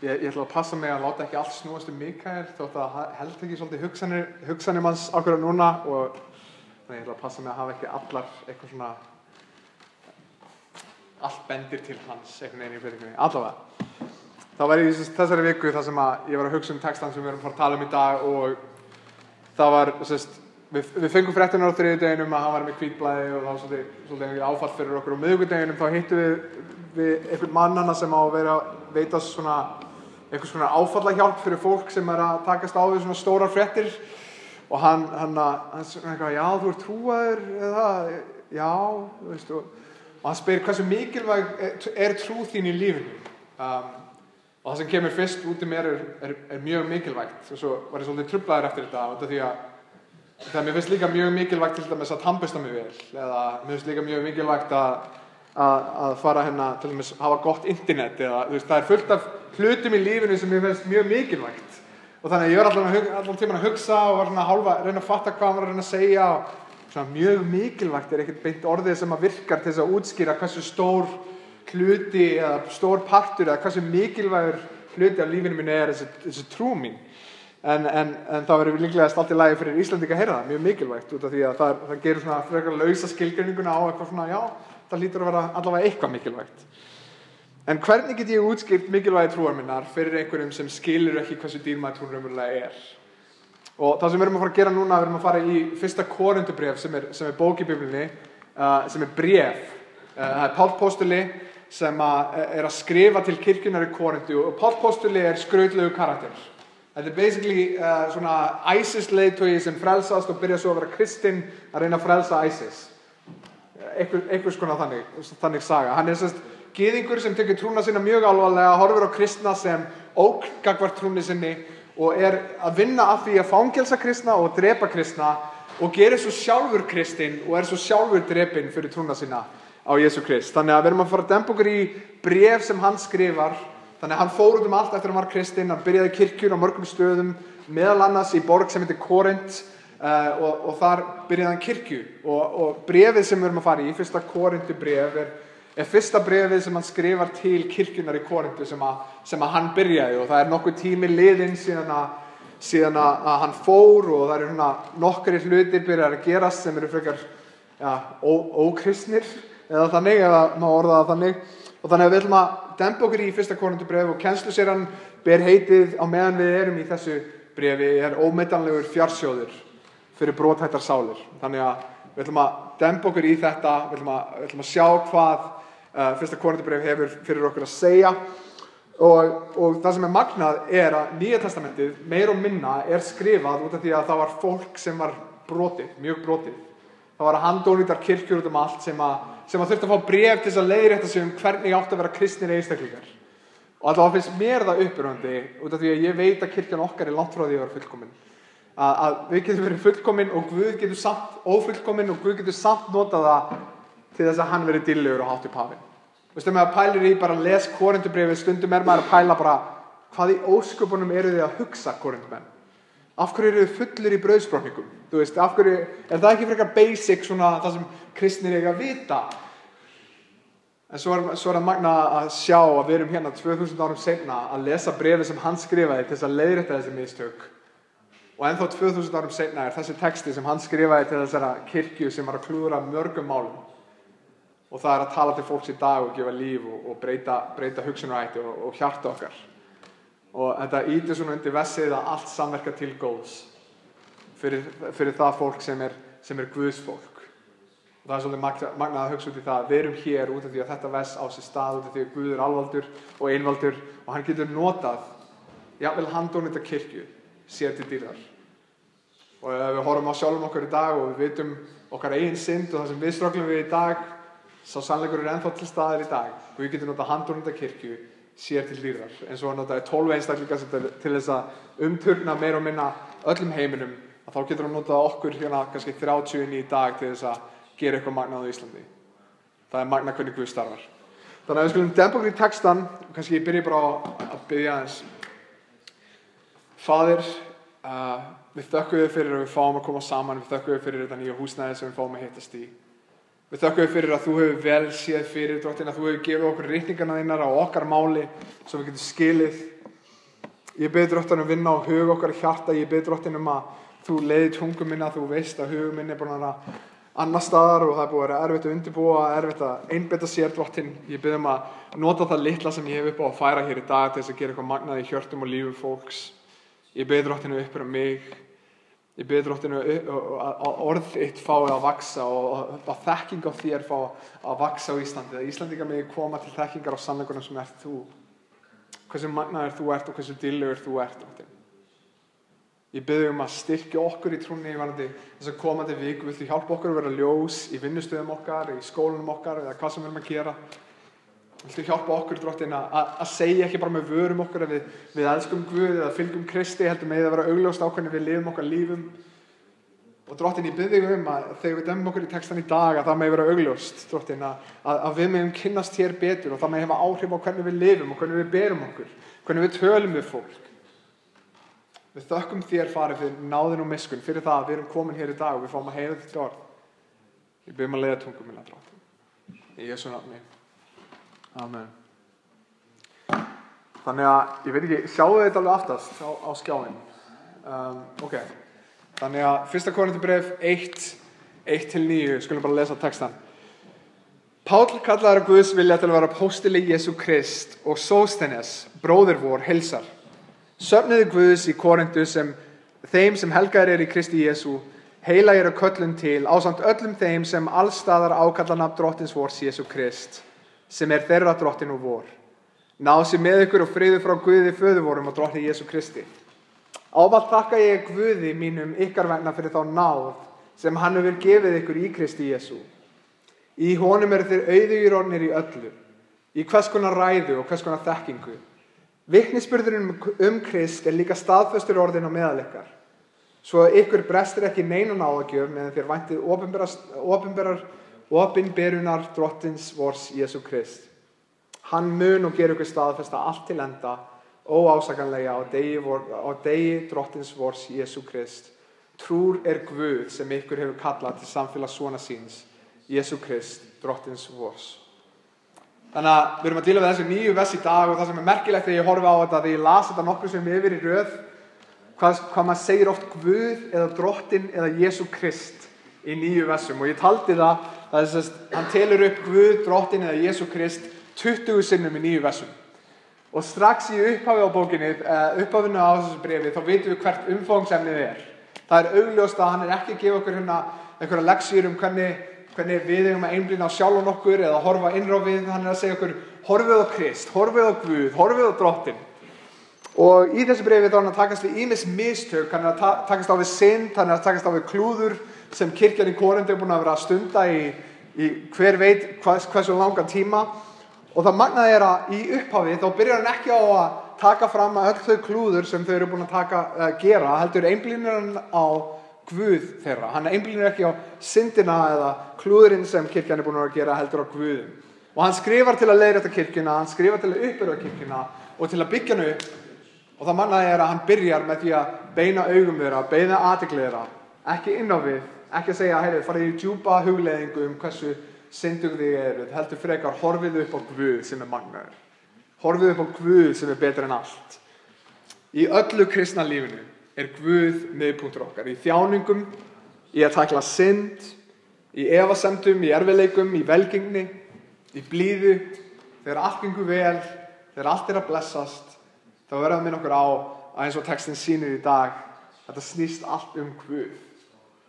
ég ætla að passa mig að láta ekki allt snúast Mikael, þótt að held ekki svolítið hugsanir manns ákveður núna og þannig ég ætla að passa mig að hafa ekki allar eitthvað svona allt bendir til hans einhvern veginn í predikninni. Allavega. Það var í þessari viku þar sem að ég var að hugsa textan sem við erum að fara að tala um í dag og það var, við fengum fréttirnar á þriðjudeginum að hann var með hvítblæði og það var svolítið áfall fyrir okkur og miðvikudeginum þá hittum við einhvern mannana sem á að veita svona einhvers konar áfallahjálp fyrir fólk sem að takast á við svona stórar fréttir og hann svona eitthvað, já, þú ert trúaður eða, já, þú veist, og hann spyr hversu mikilvæg trú þín í lífinu og það sem kemur fyrst út í mér er mjög mikilvægt og svo var ég svolítið truflaður eftir þetta út af því að mér finnst líka mjög mikilvægt til dæmis að tannbursta mig vel eða mér finnst líka mjög mikilvægt að fara til dæmis hafa gott internet eða þú veist, það er fullt af hlutum í lífinu sem mér finnst mjög mikilvægt og þannig að ég var allan tímann að hugsa og var svona hálfa að reyna að fatta hvað hann var að reyna að segja og svona mjög mikilvægt ekkert beint orðið sem að virkar til þess að útskýra hversu stór hluti eða stór partur eða hversu mikilvægur hluti af lífinu mínu þessi trú mín en það verður líklegast allt í lagi fyrir Íslendinga að heyra það, mjög mikilvægt út af því að það gerur svona frekar lausa skilgreininguna á eitthvað svona, já, það hlýtur að vera allavega eitthvað mikilvægt. En hvernig get ég útskýrt mikilvægi trúar minnar fyrir einhverjum sem skilur ekki hversu dýrmæt hún raunverulega er? Og það sem við erum að fara að gera núna, við erum að fara í 1. Korinthubréf sem er bók í Biblíunni, sem er bréf. Það er Páll postuli sem er að skrifa til kirkjunnar í Korintu og Páll postuli er skrautlegu karakter. Þetta er basically svona ISIS-leiðtogi sem frelsast og byrja svo að vera kristinn að reyna að frelsa ISIS. Einhvers konar þannig saga. Hann er gyðingur sem tekur trúna sína mjög alvarlega, horfir á kristna sem ógn gagnvart trúni sinni og er að vinna að því að fangelsa kristna og drepa kristna og gerir svo sjálfur kristinn og er svo sjálfur drepinn fyrir trúna sína á Jesú Krist. Þannig að við erum að fara að dempa okkur í bréf sem hann skrifar. Þannig að hann fór út allt eftir að hann var kristinn, hann byrjaði kirkjur á mörgum stöðum, meðal annars í borg sem heitir Korint og þar byrjaði hann kirkju og bréfið sem við erum að fara í, 1. Korintubréf er fyrsta bréfið sem hann skrifar til kirkjunnar í Korintu sem að hann byrjaði og það er nokkuð tími liðinn síðan að hann fór og það eru nokkrir hlutir byrjar að gerast sem eru frekar ókristnir eða þannig, eða má orða það þannig og þannig að við ætlum að dempa okkur í 1. Korinthubréf og kennsluseran ber heitið á meðan við erum í þessu bréfi er ómetanlegur fjársjóður fyrir brothættar sálir. Þannig að við ætlum að dempa okkur í þetta, við ætlum að sjá hvað 1. Korinthubréf hefur fyrir okkur að segja og það sem er magnað er að Nýja testamentið meir og minna er skrifað út af því að það var fólk sem var brotið, mjög brotið. Það var handónýtar kirkjur út allt sem að þurfti að fá bréf til þess að leiðrétta sig hvernig átti að vera kristnir einstaklingar. Og allavega finnst mér það uppörvandi út af því að ég veit að kirkjan okkar er langt frá því að vera fullkomin. Að við getum verið fullkomin og Guð getur samt ófullkomin og Guð getur samt notað það til þess að hann verið dýrlegur og hátt upp hafinn. Veistu, maður pælir í bara les Korinthubréfið, stundum er maður að pæla bara hvað í ósköpunum eru þið að hugsa Korintumenn? Af hverju eru þið fullir í brauðsbrotningum? Þú veist, af hverju er það ekki frekar basic svona það sem kristnir eiga að vita? En svo er það magna að sjá að við erum hérna 2000 árum seinna að lesa bréfið sem hann skrifaði til þess að leiðrétta þessi mistök. Og ennþá 2000 árum seinna er þessi texti sem hann skrifaði til þessara kirkju sem var að klúðra mörgum málum. Og það er að tala til fólks í dag og gefa líf og breyta hugsunarhætti og hjarta okkar. Og þetta ýtir svona undir vessið að allt samverkar til góðs fyrir það fólk sem er Guðs fólk. Og það er svolítið magnað að hugsa út í það að við erum hér út af því að þetta vess á sér stað út af því að Guð er alvaldur og einvaldur og hann getur notað jafnvel handónýta kirkju sér til dýrðar. Og ef við horfum á sjálfum okkur í dag og við vitum okkar eigin synd og það sem við ströglum við í dag, sá sannleikur er ennþá til staðar í dag. Guð getur notað handónýta kirkju sér til dýrðar. Eins og hann notaði 12 einstaklinga til þess að umturna meira og minna öllum heiminum, að þá getur hann notað okkur hérna kannski 30 í dag til þess að gera eitthvað magnað á Íslandi. Það er magnað hvernig Guð starfar. Þannig að við skulum dempa okkur í textan og kannski ég byrja bara að biðja aðeins. Faðir, við þökkum þér fyrir að við fáum að koma saman, við þökkum þér fyrir þetta nýja húsnæði sem við fáum að hittast í. Við þökkum þér fyrir að þú hefur vel séð fyrir Drottinn, að þú hefur gefið okkur ritningarna þínar á okkar máli svo við getum skilið Ég bið Drottinn vinna á hug okkar hjarta, ég bið Drottinn að þú leiðir tungu minna, þú veist að hug minn búin að vera annar staðar og það búið að vera erfitt að undirbúa, erfitt að einbeita sér Drottinn. Ég bið að nota það litla sem ég hef upp á að færa hér í dag til þess að gera eitthvað magnað í hjörtum og lífum fólks. Ég bið Drottinn uppbyrja mig. Ég bið Drottinn að orð þitt fái að vaxa og að þekking á þér fái að vaxa á Íslandi. Að Íslandingar megi koma til þekkingar á sannleikunum sem ert þú. Hversu magnaður þú ert og hversu dýrlegur þú ert, Drottinn. Ég bið að styrkja okkur í trúnni varðandi þess að komandi viku. Viltu hjálpa okkur að vera ljós í vinnustöðum okkar, í skólanum okkar eða hvað sem við erum að gera. Viltu hjálpa okkur, Drottinn, að segja ekki bara með vörum okkar að við elskum Guð eða fylgjum Kristi, heldur megi það vera augljóst á hvernig við lifum okkar lífum. Og Drottinn, ég bið þig að þegar við dæmum okkur í textan í dag að það megi vera augljóst, Drottinn, að við megum kynnast hér betur og það megi hafa áhrif á hvernig við lifum og hvernig við berum okkur, hvernig við tölum við fólk. Við þökkum þér, Fari, fyrir náðin og miskunn, fyrir það að við erum komin hér í dag og við fáum að heyra þitt orð. Ég bið að leiða tungu minna, Drottinn. Í Jesú nafni. Amen. Þannig að, ég veit ekki, sjáu þetta alveg aftast á skjáin. Ok. Þannig að 1. Korinthubréf 1:1-9, skulum bara lesa textan. Páll kallaður Guðs vilja til að vera apóstili Jesú Krist og Sóstenes, bróðir vor, heilsar. Söfniði Guðs í Korintu þeim sem helgaðir í Kristi Jesú, heilagir að köllun til, ásamt öllum þeim sem allstaðar ákalla nafn Drottins vors Jesú Krist, sem þeirra Drottinn og vor. Náð sé með ykkur og friður frá Guði föður vorum og Drottni Jesú Kristi. Ávallt þakka ég Guði mínum ykkar vegna fyrir þá náð sem hann hefur gefið ykkur í Kristi Jesú. Í honum þeir auðugir orðnir í öllu, í hvers konar ræðu og hvers konar þekkingu. Vitnisburðurinn Krist líka staðfestur orðinn á meðal ykkar, svo að ykkur brestir ekki neina náðagjöf meðan þér væntið opinberunar Drottins vors Jesú Krist. Hann mun og gerir ykkur staðfesta allt til enda, óásakanlega á degi Drottins vors Jesú Krist. Trúr Guð sem ykkur hefur kallað til samfélags sona síns, Jesú Krist, Drottins vors. Þannig að við erum að díla við þessu 9 vers í dag og það sem merkilegt þegar ég horfi á þetta, þegar ég las þetta nokkru sem yfir í röð, hvað maður segir oft Guð eða Drottinn eða Jesú Krist í 9 versum. Og ég taldi það hann telur upp Guð, Drottinn eða Jesú Krist 20 sinnum í 9 versum. Og strax í upphafi á bókinni, upphafinu á þessu bréfi, þá vitum við hvert umfangsefnið Það er augljóst að hann ekki að gefa okkur einhverja leksíur hvernig við eigum að einblína á sjálfan okkur eða horfa innrá við. Hann að segja okkur, horfið á Krist, horfið á Guð, horfið á Drottinn. Og í þessu bréfi þá hann að takast við ýmis mistök, hann að takast á við synd, hann að takast á við klúður sem kirkjan í Korintu búin að vera að stunda í hver veit hversu langan tíma. Og það magnaði að í upphafi þá byrjar hann ekki á að taka fram öll þau klúður sem þau eru búin að gera, heldur einblínir hann á Guð þeirra. Hann einblínir ekki á syndina eða klúðurinn sem kirkjan er búin að gera, heldur á Guðum. Og hann skrifar til að leiðrétta kirkjuna, hann skrifar til að uppbyrja kirkjuna og til að byggja hana upp. Og það magnaði að hann byrjar með því að beina augum þeirra, beina athygli þeirra, ekki inn á við, ekki að segja, farið í djúpa hugleiðingu hversu syndug þið eruð, heldur frekar horfið upp á Guð sem magnaður. Horfið upp á Guð sem betur en allt. Í öllu kristna lífinu Guð miðpunktur okkar. Í þjáningum, í að takla synd, í efasemdum, í erfiðleikum, í velgengni, í blíðu, þegar allt gengur vel, þegar allt að blessast, þá verður að minna okkur á að eins og textin sýnir í dag, þetta snýst allt Guð.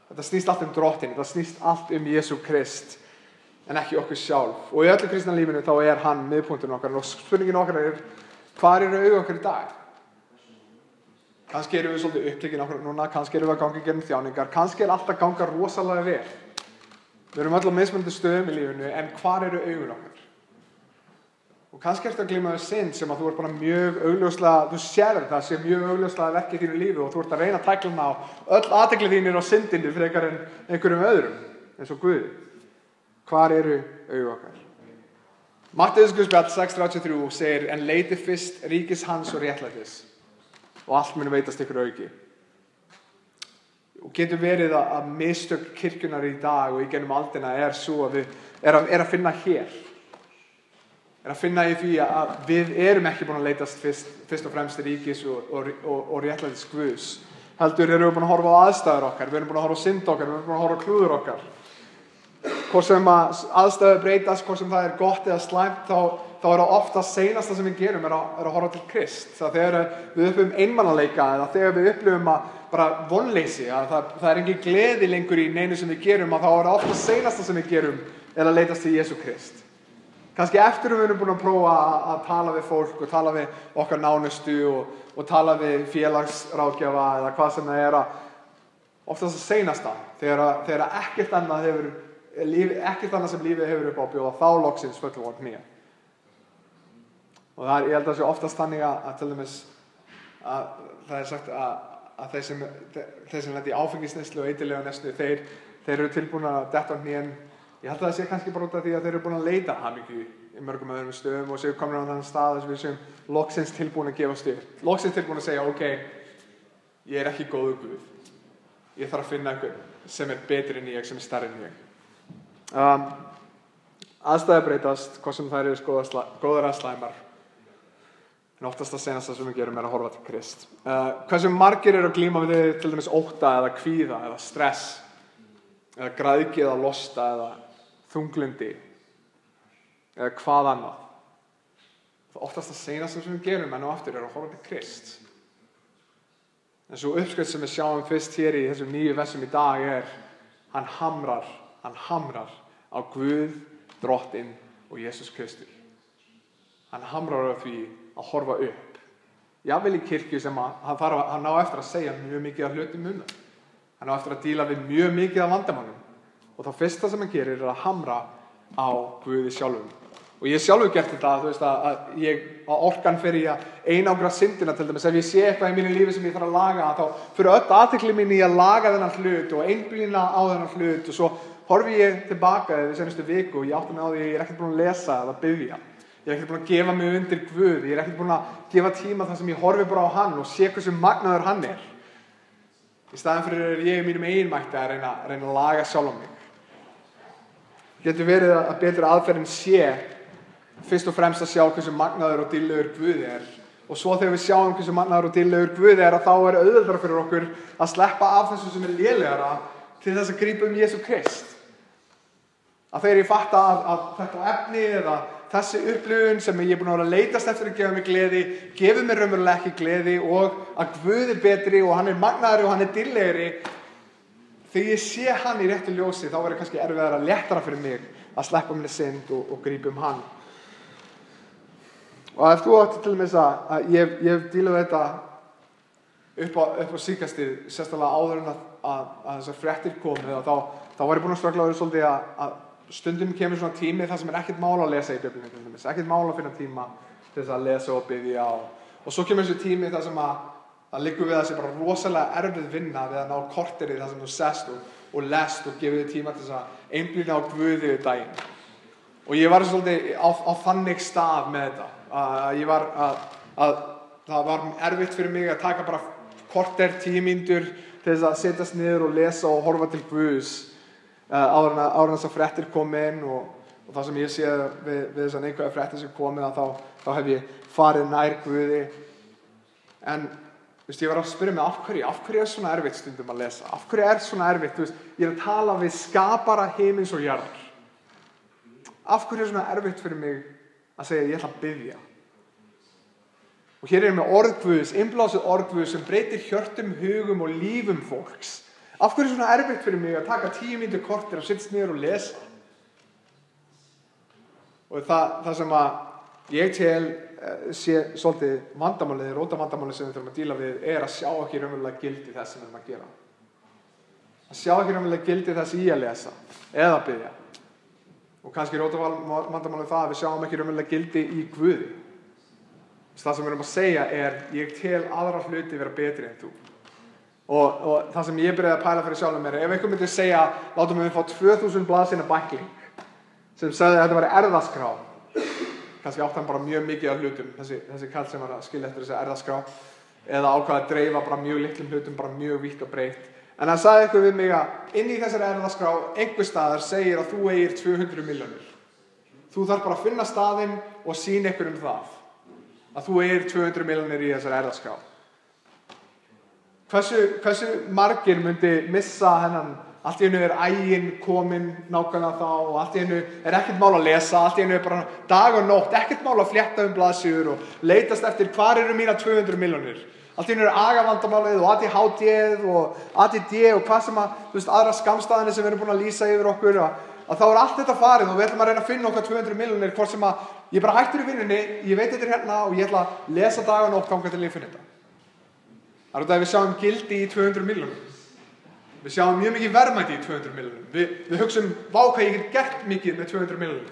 Þetta snýst allt Drottinn, þetta snýst allt Jesú Krist, en ekki okkur sjálf. Og í öllu kristna lífinu þá hann miðpunkturinn okkar. Og spurningin okkar hvar eru augu okkar í dag? Kannski erum við svolítið upptekin okkur núna, kannski erum við að ganga í gegnum þjáningar, kannski allt að ganga rosalega vel. Við erum öll á mismunandi stöðum í lífinu, en hvar eru augun okkar? Og kannski ertu að glíma við synd sem að þú ert bara mjög augljóslega, þú sérð það sé mjög augljóslega verk í þínu lífi og þú ert að reyna að tækla hana á öll athygli þínir á syndinni frekar en einhverjum öðrum, eins og Guði. Hvar eru augu okkar? Matteusarguðspjall 6:33 segir, en leitið fyrst ríkis hans og réttlætis og allt mun veitast ykkur auki. Og getur verið að mistök kirkjunar í dag og í gennum aldina svo að við að finna hér. að finna í því að við erum ekki búin að leitast fyrst og fremst ríkis og réttlætis Guðs. Heldur erum við búin að horfa á aðstæður okkar, við erum búin að horfa á synd okkar, við erum búin að horfa á klúður okkar. Hvort sem aðstæður breytast, hvort sem það er gott eða slæmt, þá er það ofta seinasta sem við gerum er að horfa til Krist. Það þegar við upplifum einmanaleika eða þegar við upplifum bara vonleysi, að það er engin gleði lengur í neinu sem við gerum, að þá er það ofta seinasta sem við gerum er að leitast til Jesú Krist. Kannski eftir við erum búin að prófa að tala við fólk og tala við okkar nánustu og tala við félagsráðgjafa eða hvað sem það er oftast það seinasta þegar ekkert annað sem lífið hefur upp á að bjóða, þá loksins föllum við á kné. Og ég held að það sé oftast þannig að til dæmis að það er sagt að þeir sem lenda í áfengisneyslu og eiturlyfjaneyslu, þeir eru tilbúin að detta á knén. Ég held að það sé kannski bara út af því að þeir eru búin að leita hamingju í mörgum öðrum stöðum og séu komin á þann stað þess að við séum loksins tilbúin að gefast upp. Loksins tilbúin að segja, ok, ég er ekki góður Guð. Ég þarf að finna einhver sem er betri en ég, sem er stærri en ég. Aðstæður breytast, hvað sem þær eru góðar að slæmar. En oftast það senasta sem við gerum er að horfa til Krist. Hversu margir eru að glíma við til dæmis ótta eða kvíða eða stress eða græðgi eða losta eða þunglyndi eða hvað annað. Það oftast það senasta sem við gerum enn og aftur er að horfa til Krist. En svo uppskrift sem við sjáum fyrst hér í þessum 9 versum í dag er hann hamrar á Guð, Drottinn og Jesús Kristur. Hann hamrar á því að horfa upp. Jafnvel í kirkju sem hann á eftir að segja mjög mikið af hlutum munum. Hann á eftir að díla við mjög mikið af vandamálum. Og það fyrsta sem hann gerir er að hamra á Guði sjálfum. Og ég sjálfur gert þetta, þú veist að ég á orkan fer í að einangra syndina til dæmis. Ef ég sé eitthvað í mínu lífi sem ég þarf að laga, þá fyrir öll athygli mín í að laga þennan hlut og einblína á þennan hlut og svo horfi ég tilbaka við senustu viku og ég átti mig á því að ég er ekkert búin að lesa eða biðja. Ég er ekkert búin að gefa mig undir Guð, ég er ekkert búin að gefa tíma þar sem ég horfi bara á hann og sé hversu magnaður hann er. Í staðinn fyrir ég í mínum eiginmætti að reyna að laga sjálfan mig. Getur verið að betur aðferðin sé fyrst og fremst að sjá hversu magnaður og dýrlegur Guð er. Og svo þegar við sjáum hversu magnaður og dýrlegur Guð er, að þá er auðveldara fyrir okkur að sleppa af þessu sem er lélegara til þess að grípa Jesú Krist. Að þegar ég fatta að þetta efni eða þessi upplifun sem ég er búin að vera að leitast eftir að gefa mig gleði, gefur mér raunverulega ekki gleði og að Guð er betri og hann er magnaðri og hann er dýrlegri. Þegar ég sé hann í réttu ljósi, þá verður kannski erfiðara léttara fyrir mig að sleppa minni synd og grípa hann. Og ef þú átti til dæmis að ég hef dílað þetta upp á síkastið, sérstaklega áður en að þessar fréttir komið, þá var ég búin að ströggla við svolítið að stundum kemur svona tími þar sem er ekkert mál að lesa í Biblíunni, ekkert mál að finna tíma til þess að lesa og biðja og svo kemur þessi tími þar sem að liggur við að sé bara rosalega erfið vinna við að ná korterið þar sem þú sest og lest og gefur þig tíma til þess að einblína á Guði yfir daginn. Og ég var svolítið á þannig stað með þetta. Það var erfitt fyrir mig að taka bara korter, 10 mínútur til þess að setjast niður og lesa og horfa til Guðs áður en þessar fréttir kom inn og það sem ég sé við þessar neikvæðu fréttir sem komið að þá hef ég farið nær Guði. En ég var að spyrja mig af hverju er svona erfitt stundum að lesa? Af hverju er svona erfitt? Ég er að tala við skapara himins og jarðar. Af hverju er svona erfitt fyrir mig að segja ég ætla að biðja? Og hér er með orð Guðs, innblásið orð Guðs sem breytir hjörtum, hugum og lífum fólks. Af hverju er svona erfitt fyrir mig að taka 10 mínútur korter og sittast niður og lesa? Og það sem að ég tel sé svolítið vandamálið, róta vandamálið sem við þurfum að díla við er að sjá ekki raunverulega gildi þess sem við erum að gera. Að sjá ekki raunverulega gildi þess í að lesa eða biðja. Og kannski róta vandamálið það að við sjáum ekki raunverulega gildi í Guði. Það sem við erum að segja er ég tel aðra hluti vera betri en þú. Og það sem ég byrjaði að pæla fyrir sjálfum mér, ef einhver myndi segja látum við fá 2000 blaðsíðna bækling sem sagði að þetta væri erfðaskrá, kannski átti hann bara mjög mikið af hlutum, þessi kall sem var að skilja eftir þessi erfðaskrá, eða ákvað að dreifa bara mjög litlum hlutum, bara mjög vítt og breytt. En hann sagði eitthvað við mig að inn í þessari erfðaskrá einhver staðar segir að þú eigir 200 milljónir. Þú þarf bara að finna staðinn og sýna ykkur það. Að þú 200 milljónir í þessari erfðaskrá. Hversu margir myndi missa hennan? Allt í einu æginn komin nákvæmlega þá og allt í einu ekkert mál að lesa, allt í einu bara dag og nótt, ekkert mál að flétta blaðsíður og leitast eftir hvar eru mínar 200 milljónir. Allt í einu agavandamálið og ADHD og ADD og hvað sem aðra skammstaðanir sem við erum búin að lýsa yfir okkur, að þá allt þetta farið og við ætlum að reyna að finna okkar 200 milljónir, hvort sem ég bara hættur í vinnunni, ég veit þetta hérna og ég ætla að lesa dag og nótt þangað til ég finn þetta. Það er þetta að við sjáum gildi í 200 milljónum. Við sjáum mjög mikið verðmæti í 200 milljónum. Við hugsum, vá hvað ég get gert mikið með 200 milljónir.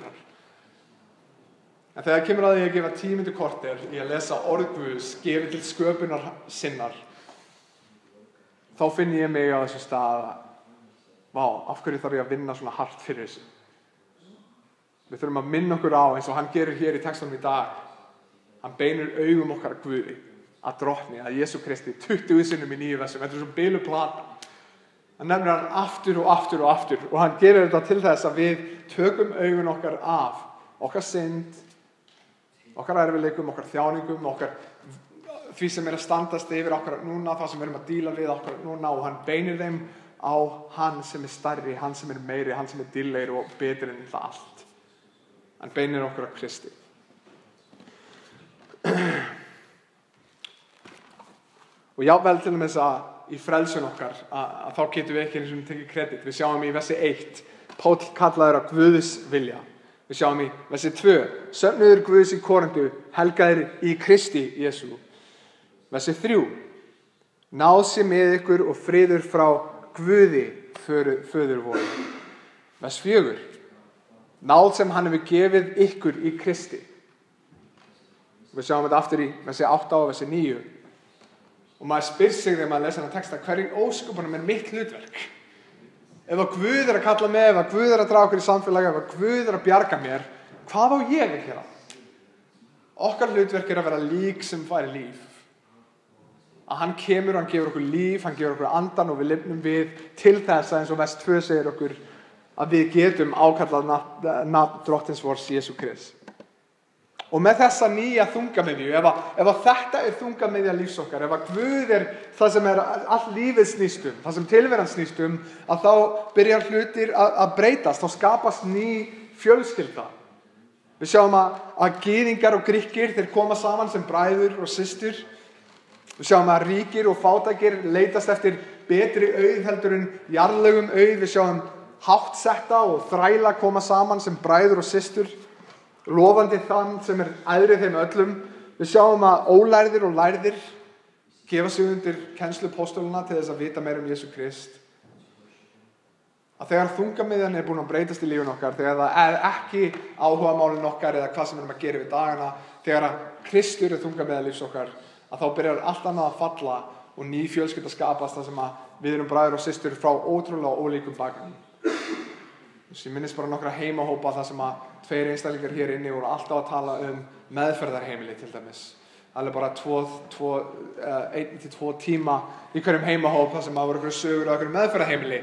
En þegar kemur að því að gefa 10 mínútur korter í að lesa orð Guðs, gefið til sköpunar sinnar, þá finn ég mig á þessu stað að, vá, af hverju þarf ég að vinna svona hart fyrir þessu? Við þurfum að minna okkur á, eins og hann gerir hér í textunum í dag, hann beinir augum okkar að Guði, að Drottni, að Jesú Kristi, 20 sinnum í 9 versum. Þetta er svo biluð plata. Hann nefnir hann aftur og aftur og aftur og hann gerir þetta til þess að við tökum augun okkar af okkar synd, okkar erfiðleikum, okkar þjáningum, okkar því sem að standast yfir okkar núna, það sem við erum að díla við okkar núna, og hann beinir þeim á hann sem stærri, hann sem meiri, hann sem dýrlegri og betri en það allt. Hann beinir okkur á Kristi. Og jável til þess að í frelsun okkar, að þá getum við ekki eins og tekið kredit. Við sjáum í versi 1, Páll kallaður á Guðs vilja. Við sjáum í versi 2, söfnuður Guðs í Korintu, helgaðir í Kristi Jesú. Versi 3, náð sé með ykkur og friður frá Guði föður voru. Vers 4, náð sem hann hefur gefið ykkur í Kristi. Við sjáum þetta aftur í versi 8 og versi 9. Og maður spyr sig þegar maður lesa þennan texta, hverju ósköpunum mitt hlutverk? Ef að Guð að kalla mig, ef að Guð að draga okkur í samfélagi, ef að Guð að bjarga mér, hvað á ég að gera? Okkar hlutverk að vera lík sem fær líf. Að hann kemur og hann gefur okkur líf, hann gefur okkur andan og við lifnum við til þess að eins og vers 2 segir okkur að við getum ákallað nafn Drottins vors Jesú Krist. Og með þessa nýja þungamiðju, ef að þetta þungamiðja lífs okkar, ef að Guð það sem allt lífið snýst það sem tilveran snýst að þá byrjar hlutir að breytast, þá skapast ný fjölskylda. Við sjáum að gyðingar og Grikkir, þeir koma saman sem bræður og systur. Við sjáum að ríkir og fátækir leitast eftir betri auð heldur en jarðlegum auð. Við sjáum háttsetta og þræla koma saman sem bræður og systur. Lofandi þann sem æðri þeim öllum. Við sjáum að ólærðir og lærðir gefa sig undir kennslu póstólana til þess að vita meira Jesú Krist. Að þegar þungamiðjan búin að breytast í lífun okkar, þegar það ekki áhugamálin okkar eða hvað sem við erum að gera við dagana, þegar að Kristur þungamiðja lífs okkar, að þá byrjar allt annað að falla og ný fjölskylda skapast þar sem að við erum bræður og systur frá ótrúlega ólíkum bakgrunni. Ég minnist bara nokkra heimahópa þar sem að 2 einstaklingar hér inni voru alltaf að tala meðferðarheimili til dæmis. Alveg bara 1 til 2 tíma í hverjum heimahóp þar sem að voru sögur á einhverjum meðferðarheimili.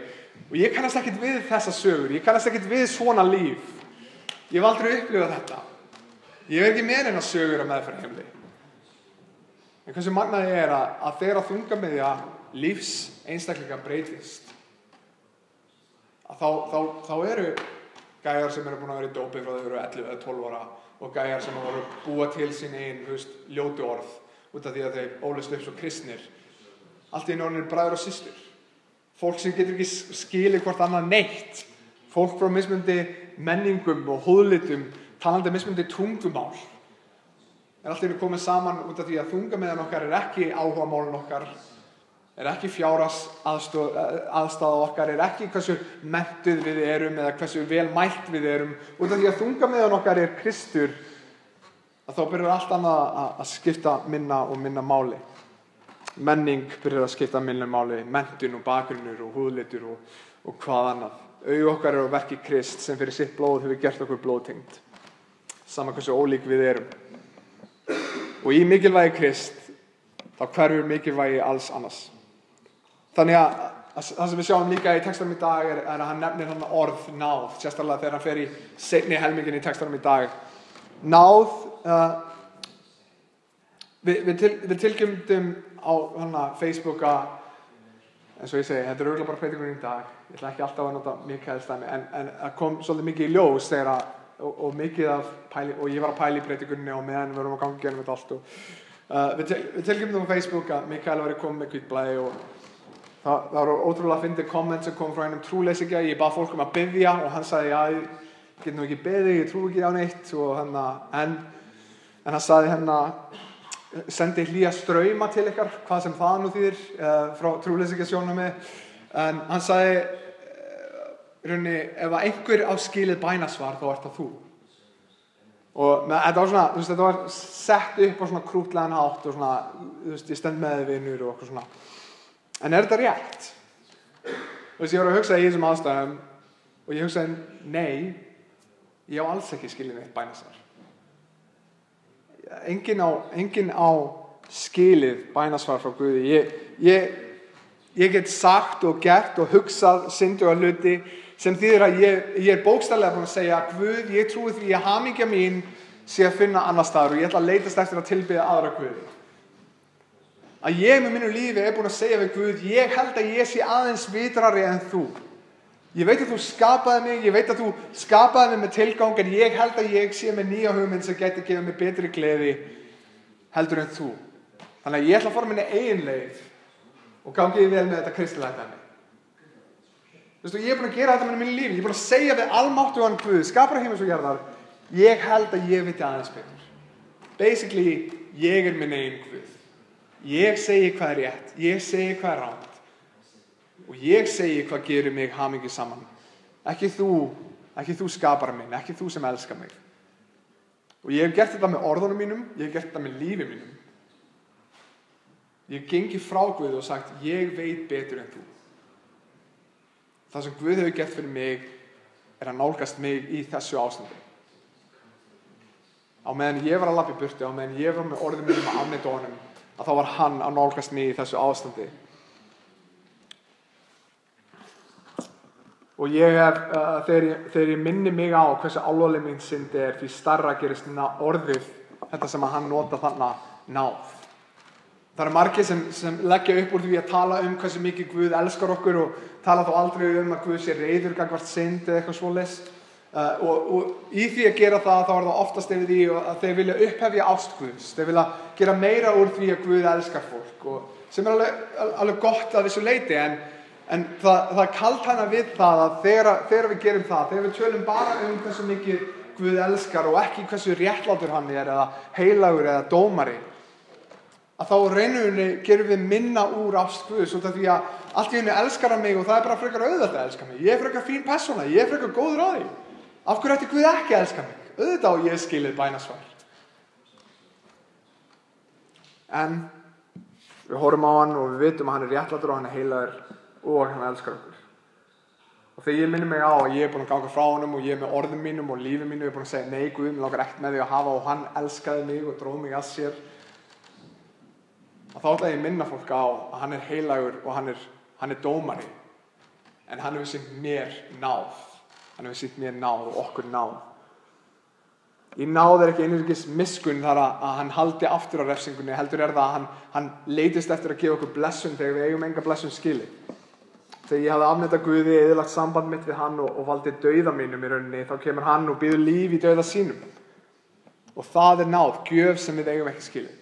Og ég kannast ekkert við þessa sögur, ég kannast ekkert við svona líf. Ég hef aldrei upplifað þetta. Ég ekki með neina sögur á meðferðarheimili. En hversu magnaði að þegar þungamiðja lífs einstaklinga breytist, þá eru gæjar sem eru búin að vera í dópi frá þau eru 11 eða 12 ára og gæjar sem voru búa til sín eigin ljótu orð út af því að þeir ólust upp svo kristnir. Allt í einu orðnir bræður og systur. Fólk sem getur ekki skilið hvort annað neitt. Fólk frá mismunandi menningum og húðlitum, talandi mismunandi tungumál. Allt í einu komið saman út af því að þungamiðjan okkar ekki áhugamálin okkar, ekki fjárhagsaðstaða okkar, ekki hversu menntuð við erum eða hversu vel mælt við erum. Út af því að þungamiðjan okkar Kristur, að þá byrjar allt annað að skipta minna og minna máli. Menning byrjar að skipta minna máli, menntun og bakgrunnur og húðlitur og hvað annað. Augu okkar á verki Krist sem fyrir sitt blóð hefur gert okkur blóðtengt. Sama hversu ólík við erum. Og í mikilvægi Krist, þá hverfur mikilvægi alls annars. Þannig að það sem við sjáum líka í textanum í dag er að hann nefnir hann orð náð, sérstaklega þegar hann fer í seinni helminginn í textanum í dag. Náð, við tilkynntum á Facebook að, eins og ég segi, þetta er örugglega bara predikun í dag. Ég ætla ekki alltaf að nota Mikaelsdæmi, en það kom svolítið mikið í ljós þegar og mikið af pæli, og ég var að pæla í predikunni og meðan við vorum að ganga gegnum þetta allt og við tilkynntum á Facebook að Mikael væri komið með hvítblæði og það var ótrúlega fyndið komment sem kom frá einum trúleysingja. Ég bað fólk að biðja og hann sagði, já, ég get nú ekki beðið, ég trúi ekki á neitt og en hann sagði sendi hlýja strauma til ykkar, hvað sem það nú þýðir frá trúleysingja-sjónarmiði. En hann sagði, ef einhver á skilið bænasvar, þá ert það þú. Og þetta var svona, þetta var sett upp á svona krútlegan hátt og svona, ég stend með þig vinur og eitthvað svona. En er þetta rétt? Ég var að hugsa í þessum aðstæðum og ég hugsaði, nei, ég á alls ekki skilið neitt bænasvar. Enginn á skilið bænasvar frá Guði. Ég get sagt og gert og hugsað synduga hluti sem þýðir að ég er bókstaflega búin að segja, Guð, ég trúi því að hamingja mín sé að finna annar staðar og ég ætla að leitast eftir að tilbiðja aðra Guði. Að ég með mínu lífi er búin að segja við Guð, ég held að ég sé aðeins vitrari en þú. Ég veit að þú skapaði mig, ég veit að þú skapaði mig með tilgang, en ég held að ég sé með nýja hugmynd sem gæti gefið mig betri gleði heldur en þú. Þannig að ég ætla að fara minni eigin leið og gangi vel með þetta kristilega dæmi. Ég er búin að gera þetta með mínu lífi, ég er búin að segja við almáttugan Guð, skapara himins og jarðar, ég held að ég viti aðeins betur. Basically, ég er minn eigin Guð. Ég segi hvað er rétt, ég segi hvað er rangt og ég segi hvað gerir mig hamingjusaman. Ekki þú skapara minn, ekki þú sem elskar mig. Og ég hef gert þetta með orðunum mínum, ég hef gert þetta með lífi mínum. Ég hef gengið frá Guð og sagt, ég veit betur en þú. Það sem Guð hefur gert fyrir mig er að nálgast mig í þessu ástandi. Á meðan ég var að labba í burtu, á meðan ég var með orðum mínum að afneita honum, að þá var hann að nálgast mig í þessu ástandi. Og ég þegar ég minni mig á hversu alvarleg mín synd er, því stærra gerist orðið, þetta sem að hann nota þarna, náð. Það eru margir sem leggja upp úr því að tala um hversu mikið Guð elskar okkur og tala þá aldrei um að Guð sé reiður gagnvart synd eða eitthvað svoleiðis. Og í því að gera það, þá er það oftast yfir því að þeir vilja upphefja ást Guðs. Þeir vilja gera meira úr því að Guð elskar fólk, og sem er alveg gott að vissu leyti, en það kalt hana við það að þegar við gerum það, þegar við tölum bara um hversu mikið Guð elskar og ekki hversu réttlátur hann er eða heilagur eða dómari, að þá rauninni gerum við minna úr ást Guðs, út af því að allt í einu elskar hann mig og það er bara frekar auðvelt að elska mig. Ég er frekar fín persóna, ég er frekar góður á því. Af hverju ætti Guð ekki að elska mig? Auðvitað á ég skilið bænasvar. En við horfum á hann og við vitum að hann er réttlátur og hann er heilagur og hann elskar okkur. Og þegar ég minni mig á að ég er búin að ganga frá honum og ég er með orðum mínum og lífi mínu, ég er búin að segja, nei Guð, mér langar ekkert með því að hafa og hann elskaði mig og dróð mig að sér, að þá ætla ég að minna fólk á að hann er heilagur og hann er dómari, en hann hefur sýnt mér náð. Hann hefur sýnt mér náð og okkur náð. Í náð er ekki einungis miskunn þar að hann haldi aftur á refsingunni, heldur er það að hann leitist eftir að gefa okkur blessun þegar við eigum enga blessun skilið. Þegar ég hafði afneitað Guði, eyðilagt samband mitt við hann og valdi dauða mínum í rauninni, þá kemur hann og býður líf í dauða sínum. Og það er náð, gjöf sem við eigum ekki skilið.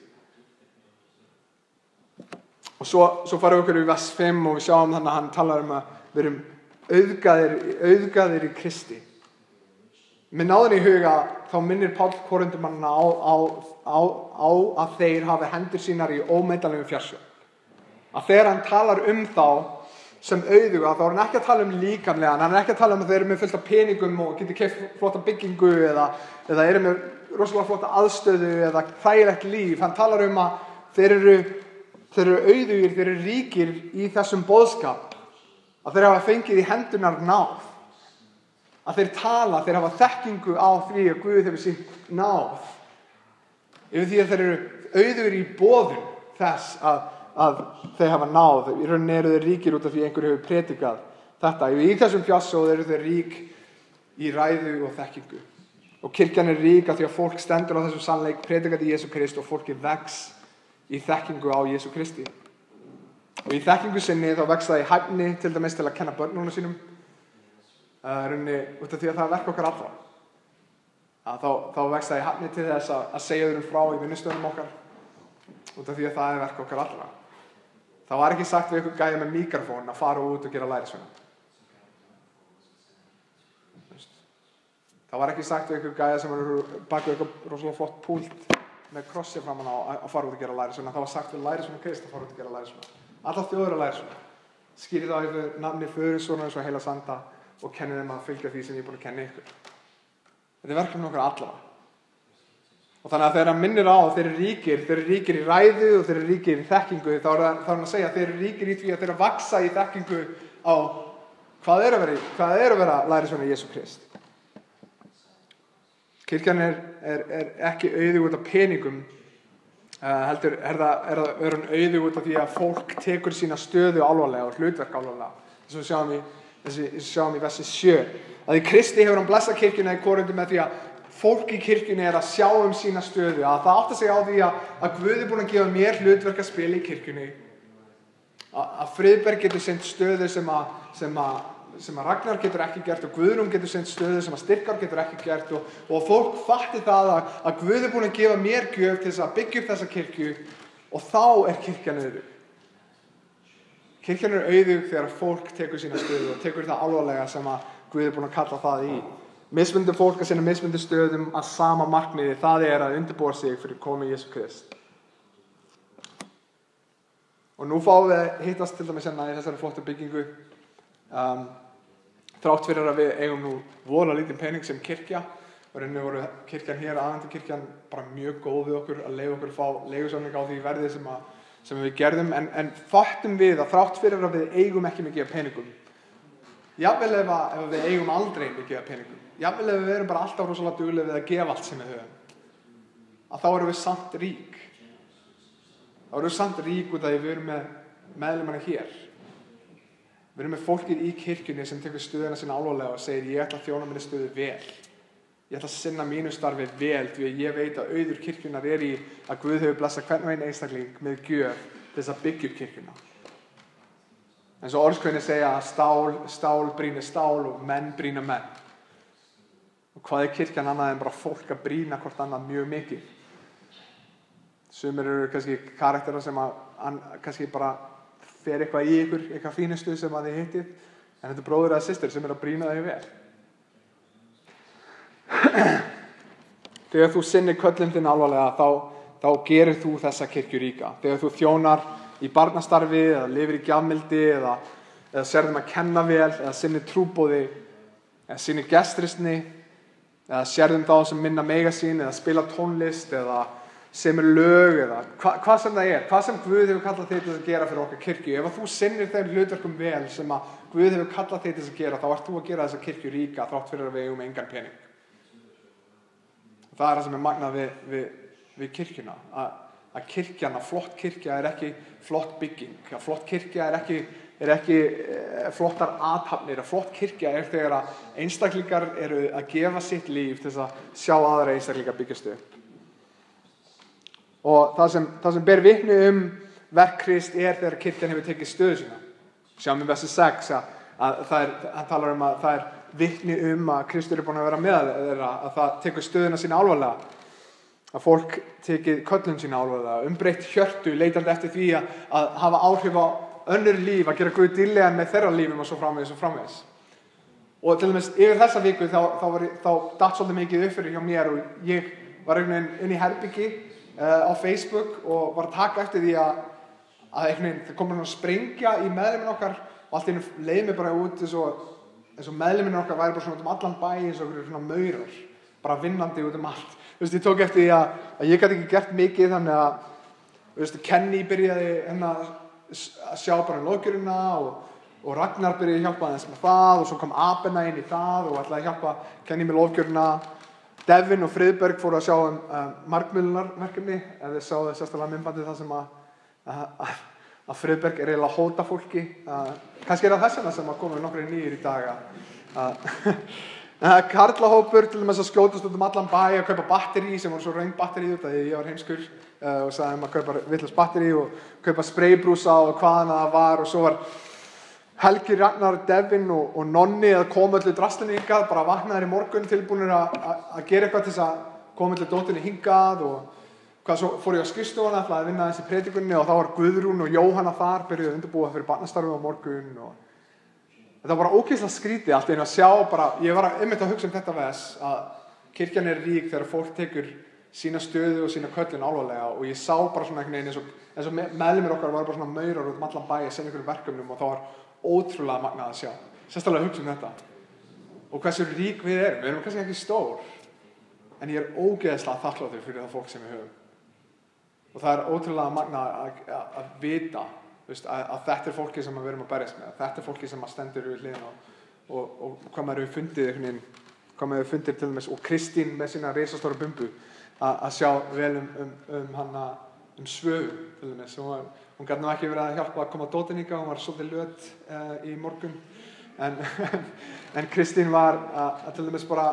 Og svo farum við okkur í vers 5 og við sjáum þannig að hann talar um að við erum auðgaðir í Kristi. Með náðinni í huga þá minnir Páll Korinthumannana á að þeir hafi hendur sínar í ómetanlegum fjársjóð. Að þegar hann talar um þá sem auðuga, þá er hann ekki að tala um líkamlegan, hann er ekki að tala um að þeir eru með fullt af peningum og geti keypt flotta byggingu eða eru með rosalega flotta aðstöðu eða þægilegt líf. Hann talar um að þeir eru auðugir, þeir eru ríkir í þessum boðskap, að þeir hafa fengið í hendunar náð, að þeir hafa þekkingu á því að Guð hefur sýnt náð, yfir því að þeir eru auðugir í boðun þess að að þeir hafa náð. Í rauninni eru þeir ríkir út af því einhver hefur predikað þetta. Í þessum fjársjóði eru þeir rík í ræðu og þekkingu. Og kirkjan er rík af því að fólk stendur á þessum sannleik, predikandi Jesú Krist og fólki vex í þekkingu á Jesú Kristi. Og í þekkingu sinni þá vex það í hæfni til dæmis til að kenna börnunum sínum. Rauninni út af því að það er verk okkar allra. Þá vex það í hæfni til þess að segja öðrum frá í vinnustöðum okkar. Út af því að það er verk okkar allra. Það var ekki sagt við einhver gæja með míkrafón að fara út og gera lærisveina. Það var ekki sagt við einhver gæja sem var bak við eitthvað rosalega flott púlt með krossi framan á að fara út og gera lærisveina. Það var sagt við lærisveina Krist að fara út og gera lærisveina. Allar þjóðir að lærisveina. Skýrið á yfir nafni föðursonar eins og heila sanda og kennið þeim að fylgja því sem ég er búin að kenna ykkur. Þetta er verkefni okkar allavega. Og þannig að þegar hann minnir á þeir eru ríkir í ræðu og þeir eru ríkir í þekkingu, þá er hann að segja að þeir eru ríkir í því að þeir eru að vaxa í þekkingu á hvað er að vera lærisveina Jesú Krist. Kirkjan er ekki auðug út af peningum, heldur er hann auðug út af því að fólk tekur sína stöðu alvarlega og hlutverk alvarlega. Þess að við sjáum í versi 7. Að í Kristi hefur hann blessað kirkjuna í Koríntum með því að fólk í kirkjunni er að sjá sína stöðu. Að það átti sig á því að Guð er búinn að gefa mér hlutverk að spila í kirkjunni. Að Friðberg getur sinnt stöðu sem að Ragnar getur ekki gert og Guðrún getur sinnt stöðu sem að Styrkár getur ekki gert og fólk fatti það að Guð er búinn að gefa mér gjöf til þess að byggja upp þessa kirkju og þá er kirkjan auðug. Kirkjan er auðug þegar fólk tekur sína stöðu og tekur það alvarlega sem að Guð er búinn að kalla það í. Mismunandi fólk að sinna mismunandi stöðum að sama markmiði, það er að undirbúa sig fyrir komu Jesú Krist. Og nú fáum við hittast til dæmis hérna í þessari flottu byggingu. Þrátt fyrir að við eigum nú voðalega lítinn pening sem kirkja og rauninni voru kirkjan hér, aðventukirkjan, bara mjög góð við okkur að leyfa okkur að fá leigusamning á því verði sem við gerðum en fattum við að þrátt fyrir að við eigum ekki mikið af peningum, jafnvel ef við eigum aldrei mikið af peningum, jafnvel ef við erum bara alltaf rosalega dugleg við að gefa allt sem við höfum, að þá erum við samt rík. Þá erum við samt rík út af því við erum með meðlimana hér. Við erum með fólkið í kirkjunni sem tekur stöðuna sína alvarlega og segir ég ætla að þjóna minni stöðu vel. Ég ætla að sinna mínu starfi vel því að ég veit að auður kirkjunnar er í að Guð hefur blessað hvern og einn einstakling með gjöf til þess að byggja upp kirkjuna. En svo orðskveðin segja að stál brýnir stál og menn brýna menn. Og hvað er kirkjan annað en bara fólk að brýna hvort annað mjög mikið? Sumir eru kannski karakterar sem að kannski bara fer eitthvað í ykkur, eitthvað fínustu sem að þið hittið, en þetta er bróðir eða systir sem er að brýna þig vel. Þegar þú sinnir köllum þinn alvarlega, þá gerir þú þessa kirkju ríka. Þegar þú þjónar í barnastarfi, eða lifir í gjafmildi, eða sérðum að kenna vel, eða sinnir trúboði, eða sinnir gestrisni, eða sérðum þá sem minna mega sín, eða spila tónlist, eða sem er lög eða hvað sem það er, hvað sem Guð hefur kallað þig til að gera fyrir okkar kirkju. Ef þú sinnir þeim hlutverkum vel sem að Guð hefur kallað þig til að gera, þá ert þú að gera þessa kirkju ríka þrátt fyrir að við eigum engan pening. Það er það sem er magnað við kirkjuna, að kirkjan, að flott kirkja er ekki flott bygging, að flott kirkja er ekki flottar athafnir, að flott kirkja er þegar að einstaklingar eru að gefa sitt líf til þess að sjá aðra einstaklingar byggjast upp. Og það sem ber vitni verk Krist er þegar kirkjan hefur tekið stöðu sína. Sjáum í versi 6 að hann talar að það er vitni að Kristur er búinn að vera með þeirra, að það tekur stöðuna sína alvarlega, að fólk tekið köllun sína alvarlega, umbreytt hjörtu, leitandi eftir því að hafa áhrif á önnur líf, að gera Guð dýrlegan með þeirra lífum og svo framvegis. Og til dæmis yfir þessa viku þá datt svolítið mikið upp fyrir hjá mér og ég var einhvern veginn inn í herbyggi á Facebook og var að taka eftir því að það kom að sprengja í meðliminn okkar og allt í einu leið mér bara út eins og meðliminn okkar væri bara svona allan bæ eins og svona maurar, bara vinnandi út allt. Ég tók eftir því að ég gæti ekki gert mikið þannig að Kenny byrjaði að sjá bara lóðgjörina og Ragnar byrjaði að hjálpa aðeins með það og svo kom Abena inn í það og ætlaði að hjálpa Kenny með lóðgjörina. Devin og Friðberg fóru að sjá margmiðlunarverkefni, ef þið sáðu sérstaklega myndbandið það sem að Friðberg er eiginlega að hóta fólki. Kannski það þess vegna sem að koma nokkrir nýir í dag. Karlahópur til þess að skjótast út allan bæ að kaupa batteri sem voru svo röng batteri út af því ég var heimskur og sagði að kaupa vitlaust batteri og kaupa spraybrúsa og hvaðan það var og svo var Helgi, Ragnar, Devin og Nonni að koma öllu draslinni hingað, bara vaknaðir í morgun tilbúnir að gera eitthvað til þess að koma öllu dóttinni hingað og hvað svo fór ég á skrifstofuna ætlaði að vinna þessi predikunni og þá var Guðrún og Jóhanna þar, byrjuðu að undirbúa fyrir barnastarfið á morgun og þetta var bara ógeðslega skrítið allt einu að sjá bara, ég var einmitt að hugsa þetta vers að kirkjan er rík þegar fólk tekur sína stöðu og sína köllun alvarlega og ég sá bara svona einhvern veginn eins og meðlimir okkar var bara svona maurar út allan bæ að sinna einhverjum verkefnum og það var ótrúlega magnað að sjá. Sérstaklega að hugsa þetta. Og hversu rík við erum kannski ekki stór, en ég er ógeðslega þakklátur fyrir það fólk sem við höfum. Og það er ótrúlega magnað að vita, að þetta er fólkið sem við erum að berjast með, þetta er fólkið sem stendur við hliðina og hvað maður hefur fundið til dæmis, og Kristín með sína risastóra bumbu, að sjá vel Svövu til dæmis. Hún gat nú ekki verið að hjálpa að koma dóttin hingað, hún var svolítið löt í morgun. En Kristín var til dæmis bara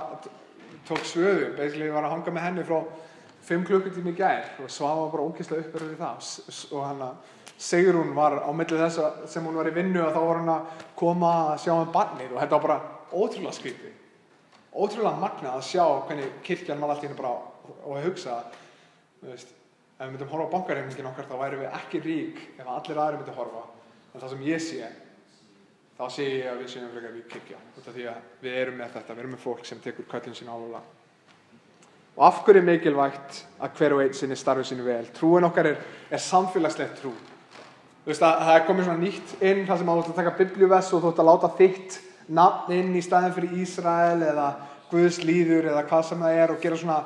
tók Svövu, basically var að hanga með henni frá 5 klukkutíma í gær og Svava bara ógeðslega uppörð við það. Og Sigrún var á milli þess sem hún var í vinnu og þá var hún að koma að sjá barnið og þetta var bara ótrúlega skrítið. Ótrúlega magnað að sjá hvernig kirkjan var allt í henni bara og að hugsa, ef við myndum horfa á bankareikninginn okkar þá værum við ekki rík ef allir aðrir myndi horfa. En það sem ég sé, þá sé ég að við séum frekar rík kirkja. Út af því að við erum með þetta, við erum með fólk sem tekur köllun sína alvarlega. Og af hverju er mikilvægt að hver og einn sinni starfi sínu vel? Trúin okkar er samfélagsleg trú. Það er komið svona nýtt inn, það sem þú ætti að taka biblíuvers og þú ætti að láta þitt nafn inn í staðinn fyrir Ísrael eða Guðs lýður eða hvað sem það er og gera svona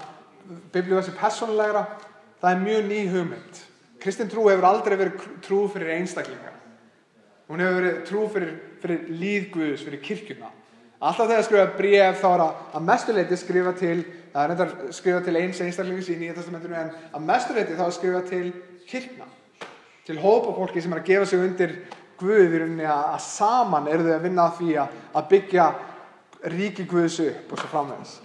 biblíuversi persónulegra. Það er mjög ný hugmynd. Kristin trú hefur aldrei verið trú fyrir einstaklinga. Hún hefur verið trú fyrir líð Guðs, fyrir kirkjuna. Alltaf þegar skrifa bréf þá er að mestuleyti skrifa til, það er reyndar skrifa til eins einstaklings í Nýja testamentinu, en að mestuleyti þá er skrifa til kirkna. Til hópa fólki sem er að gefa sig undir Guð í rauninni að saman eru þau að vinna að því að byggja ríki Guðs upp og svo framvegis.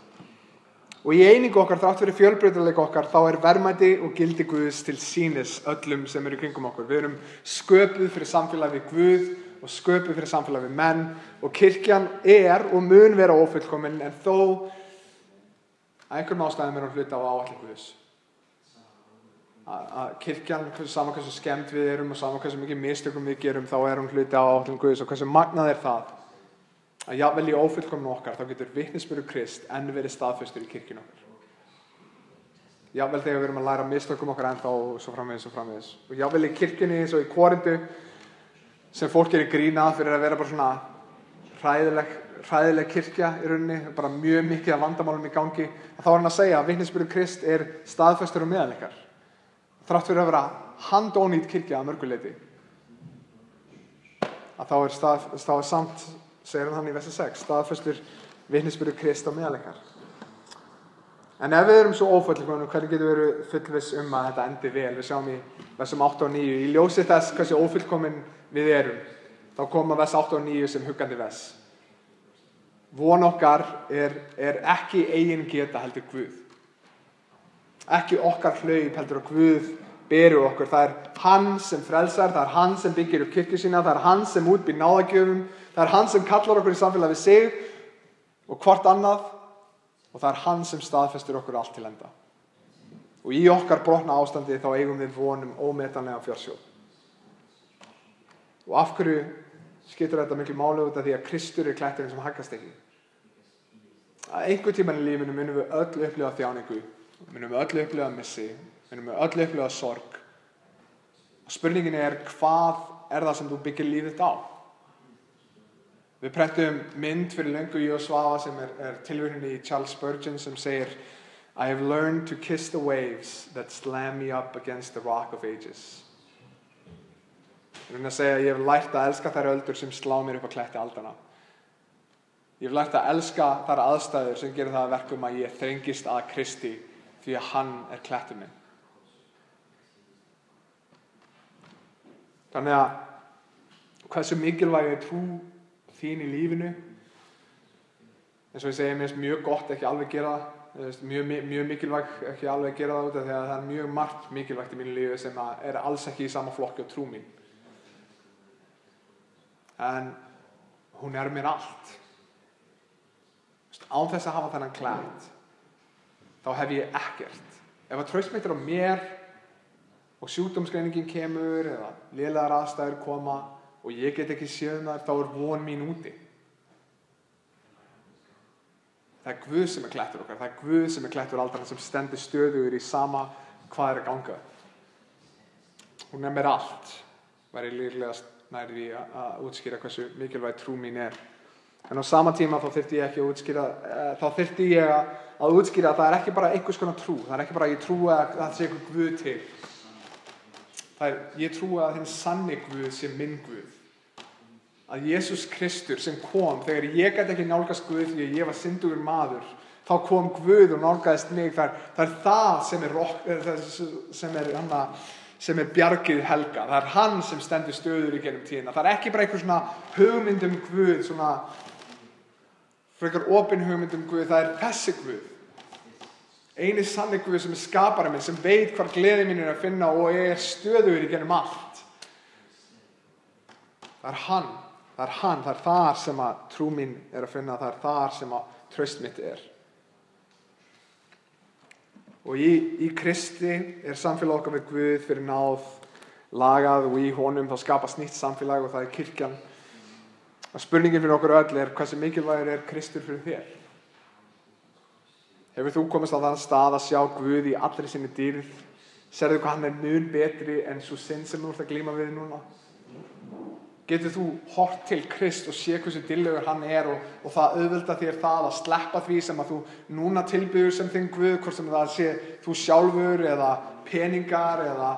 Og í einingu okkar, þrátt fyrir fjölbreytileika okkar, þá er verðmæti og gildi Guðs til sýnis öllum sem eru í kringum okkur. Við erum sköpuð fyrir samfélag við Guð og sköpuð fyrir samfélag við menn og kirkjan er og mun vera ófullkomin en þó að einhverjum ástæðum er hún hluti á áætlun Guðs. Að kirkjan, sama hversu skemmt við erum og sama hversu mikið mistökum við gerum, þá er hún hluti á áætlun Guðs og hversu magnað er það. Að jafnvel í ófullkomnu okkar, þá getur vitnisburður Krist enn verið staðfestur í kirkjunni okkar. Jafnvel þegar við erum að læra mistökum okkar ennþá og svo framvegis. Og jafnvel í kirkjunni eins og í Korintu, sem fólk er í grína fyrir að vera bara svona hræðileg kirkja í rauninni, bara mjög mikið af vandamálum í gangi, þá er hann að segja að vitnisburður Krist er staðfestur á meðal ykkar. Þrátt fyrir að vera handónýtt kirkja að mörgu leyti. Að þá er samt segir hann í versi 6, staðfestur vitnisburður Krist á meðal ykkar. En ef við erum svo ófullkomin, hvernig getum við verið fullviss að þetta endi vel? Við sjáum í versum 8 og 9, í ljósi þess hversu ófullkomin við erum, þá koma vers 8 og 9 sem huggandi vers. Von okkar er ekki eigin geta heldur Guð. Ekki okkar hlaup heldur að Guð berur okkur. Það er hann sem frelsar, það er hann sem byggir upp kirkju sína, það er hann sem útbýr náðagjöfum, það er hann sem kallar okkur í samfélag við sig og hvort annað og það er hann sem staðfestir okkur allt til enda. Og í okkar brotna ástandi þá eigum við vonum ómetanlega fjársjóð. Og af hverju skiptir þetta miklu máli út af því að Kristur er kletturinn sem haggast ekki? Að einhver tímann í lífinu munum við öll upplifa þjáningu, munum við öll upplifa missi, munum við öll upplifa sorg. Og spurningin er, hvað er það sem þú byggir lífið á? Við prentum mynd fyrir löngu í og Svava sem er tilvitnun í Charles Spurgeon sem segir I have learned to kiss the waves that slam me up against the rock of ages. Ég að segja að ég hef lært að elska þær öldur sem slá mér upp á kletti aldanna. Ég hef lært að elska þær aðstæður sem gerir það að verkum að ég þrengist að Kristi því að hann er klettur minn. Þannig að hversu mikilvæg er trú þín í lífinu? Eins og ég segi, mér finnst mjög gott ekki alveg gera það. Mjög mikilvægt ekki alveg gera það út af því að það er mjög margt mikilvægt í mínu lífi sem er alls ekki í sama flokki og trú mín. En hún er mér allt. Án þess að hafa þennan klætt, þá hef ég ekkert. Ef að traust mitt er á mér og sjúkdómsgreiningin kemur eða lélegar aðstæður koma og ég get ekki séð þær, þá er von mín úti. Það er Guð sem er klettur okkar. Það er Guð sem er klettur aldarinnar sem stendur stöðugur í sama hvað er að ganga. Hún er mér allt. Væri líklegast nær því að útskýra hversu mikilvæg trú mín er. En á sama tíma þá þyrfti ég ekki að útskýra, að það er ekki bara einhvers konar trú. Það er ekki bara ég trúi að það sé einhver Guð til. Ég trúi að hinn sanni Guð sé minn Guð. Að Jesús Kristur sem kom þegar ég gæti ekki nálgast Guð því að ég var syndugur maður, þá kom Guð og nálgaðist mig. Það er það sem er bjargið helga. Það er hann sem stendur stöður í gegnum tíðina. Það er ekki bara einhver svona hugmynd um Guð, svona frekar opin hugmynd um Guð. Það er þessi Guð. Eini sanni Guð sem er skapari minn, sem veit hvar gleði mín er að finna og er stöður í gegnum allt. Það er hann. Það er hann. Það er þar sem að trú mín er að finna. Það er þar sem að traust mitt er. Og í Kristi er samfélag okkar með Guð fyrir náð lagað og í honum þá skapast nýtt samfélag og það er kirkjan. Og spurningin fyrir okkur öll er hversu mikilvægur er Kristur fyrir þér? Hefur þú komist á þann stað að sjá Guð í allri sinni dýrð? Sérðu hvað hann er mun betri en sú synd sem þú ert að glíma við núna? Getur þú hort til Krist og sé hversu dýrlegur hann er og það auðvelda þér það að sleppa því sem að þú núna tilbyður sem þinn Guð, hvort sem það sé þú sjálfur eða peningar eða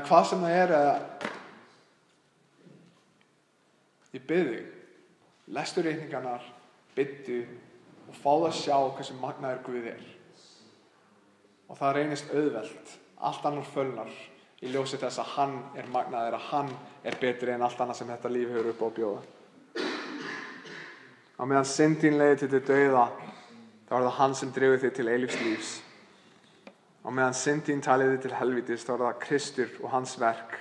hvað sem það er. Ég bið þig, lestu reikningarnar, biddu og fáðu að sjá hversu magnaður Guð er. Og það reynist auðvelt, allt annar fölnar í ljósi þess að hann er magnaður, að hann er betri en allt annað sem þetta líf hefur upp á að bjóða. Á meðan synd þín leiðir til dauða, þá er það hann sem dregur þig til eilífs lífs. Á meðan synd þín talir þig til helvítis, þá er það Kristur og hans verk.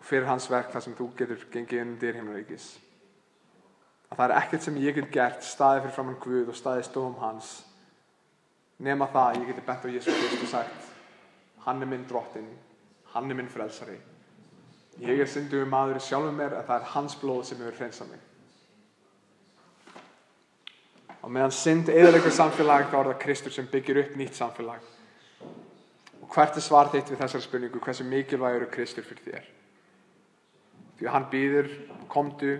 Og fyrir hans verk þar sem þú getur gengið inn dyr himnaríkis. Að það er ekkert sem ég get gert, staðið fyrir framan Guð og staðið í stofum hans, nema það að ég geti bent á Jesú Krist og sagt: hann er minn drottinn, hann er minn frelsari. Ég er syndugur maður í sjálfum mér, en það er hans blóð sem hefur hreinsað mig. Og meðan synd eyðileggur samfélag, þá er það Kristur sem byggir upp nýtt samfélag. Og hvert er svar þitt við þessari spurningu? Hversu mikilvægur er Kristur fyrir þér? Því að hann býður: komdu,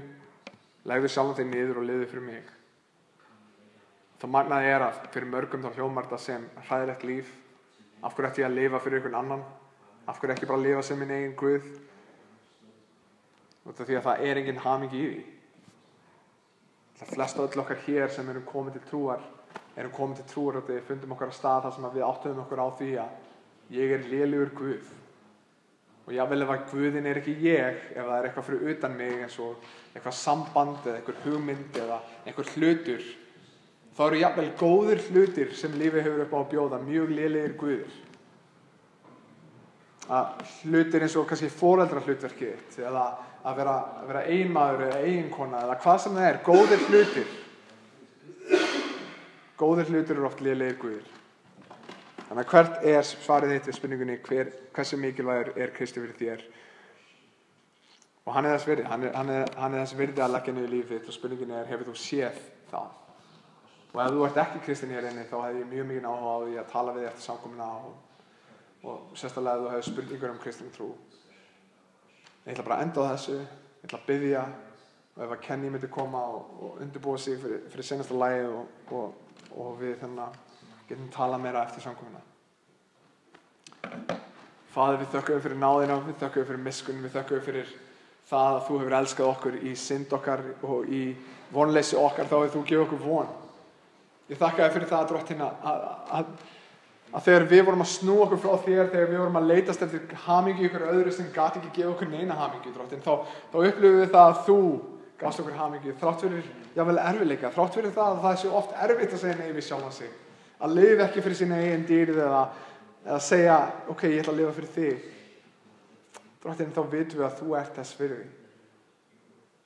legðu sjálfan þig niður og liðu fyrir mig. Það magnaði er að fyrir mörgum þá hljómar þetta sem hræðilegt líf. Af hverju ætti ég að lifa fyrir einhvern annan? Af hverju ekki bara að lifa sem minn eigin Guð? Út af því að það er engin hamingja í því. Það flest öll okkar hér sem erum komin til trúar og við fundum okkar að stað þar sem við áttuðum okkur á því að ég er lélegur Guð. Og jafnvel ef að Guðinn er ekki ég, ef það er eitthvað fyrir utan mig eins og eitthvað samband eða eitthvað hugmynd eða eitthvað hlutur, þá eru jafnvel góðir hlutir sem lífið hefur upp á að bjóða mjög lélegir guðir. Að hlutir eins og kannski foreldrahlutverkið þitt eða að vera eiginmaður eða eiginkona eða hvað sem það er, góðir hlutir. Góðir hlutir eru oft lélegir guðir. Þannig að hvert er svarið þitt við spurningunni hversu mikilvægur er Kristur fyrir þér? Og hann er þess virði, hann er þess virði að leggja niður lífið þitt og spurningunni er: hefur þú séð það? Og ef þú ert ekki kristinn hér inni, þá hef ég mjög mikið áhuga á því að tala við þig eftir samkomuna og sérstaklega ef þú hefur spurningur um kristin trú. Ég ætla bara að enda á þessu, ég ætla að biðja og ef að Kenny myndi koma og undirbúa sig fyrir seinasta lagið og við getum talað meira eftir samkomuna. Faðir, við þökkum fyrir náðina, við þökkum fyrir miskunn, við þökkum fyrir það að þú hefur elskað okkur í synd okkar og í vonleysi okkar, þá hefur þú gefið okkur von. Ég þakka þér fyrir það, Drottinn, að að þegar við vorum að snúa okkur frá þér, þegar við vorum að leitast eftir hamingju ykkur öðru sem gat ekki gefa okkur neina hamingju, Drottinn, þá upplifum við það að þú gafst okkur hamingju, þrátt fyrir jafnvel erfiðleika, þrátt fyrir það að það sé oft erfitt að segja nei við sjálfan sig, að lifa ekki fyrir sína eigin dýrð eða segja, ok, ég ætla að lifa fyrir þig. Drottinn, þá vitum við að þú ert þess virði.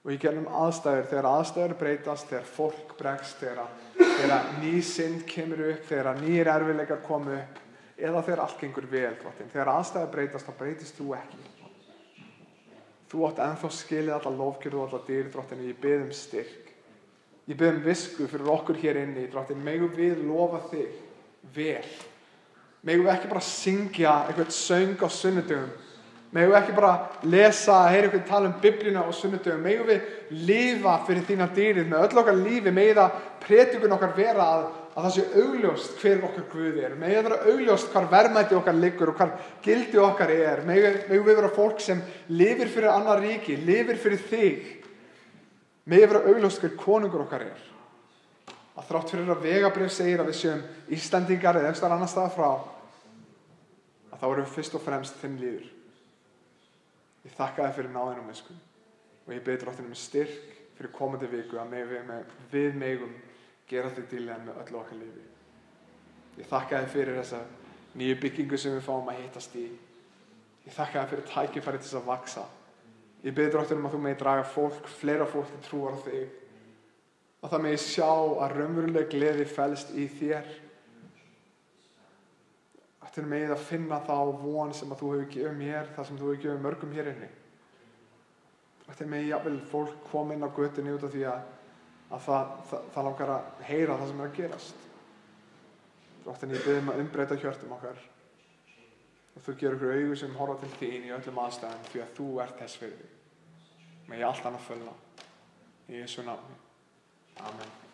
Og í gegnum aðstæður, þegar aðstæður breytast, þegar fólk bregst, þegar ný synd kemur upp, þegar nýir erfiðleikar komu upp, eða þegar allt gengur vel, Drottinn, þegar aðstæður breytast, þá breytist þú ekki. Þú átt ennþá skilið alla lofgjörð og alla dýrð, Drottinn, ég bið styrk. Ég bið visku fyrir okkur hér inni, Drottinn, megum við lofa þig vel. Megum við ekki bara syngja eitthvað söng á sunnudögum. Megum við ekki bara lesa, heyra eitthvað tala Biblíuna á sunnudögum. Megum við lifa fyrir þína dýrð með öll okkar lífi. Megum það predikun okkar vera að það sé augljóst hver okkar Guð er. Megum það vera augljóst hvar verðmæti okkar liggur og hvar gildi okkar er. Megum við vera fólk sem lifir fyrir annar ríki, lifir fyrir þig. Megum vera augljóst hver konungur okkar er. Að þrátt fyrir að vegabréf segir að við séum Íslendingar eða einhvers staðar annars staðar frá, að þá erum við fyrst og fremst þinn líður. Ég þakka þér fyrir náðina og miskunn og ég bið Drottinn styrk fyrir komandi viku að við megum gera þig dýrlega með öllu okkar lífi. Ég þakka þér fyrir þessa nýju byggingu sem við fáum að hittast í. Ég þakka þér fyrir tækifæri til þess að vaxa. Ég bið Drottinn að þú megi draga fleira fólk til trúar á þig. Að það megi sjá að raunveruleg gleði felst í þér. Að þér megið að finna þá von sem að þú hefur gefið mér, það sem þú hefur gefið mörgum hér inni. Að þér megið jafnvel fólk koma inn á götunni út af því að það langar að heyra það sem er að gerast. Drottinn, ég bið að umbreyta hjörtum okkar. Og þú gerur okkur augu sem horfa til þín í öllum aðstæðum því að þú ert þess virði. Megi allt annað fölna. Í Jesú nafni. Amen.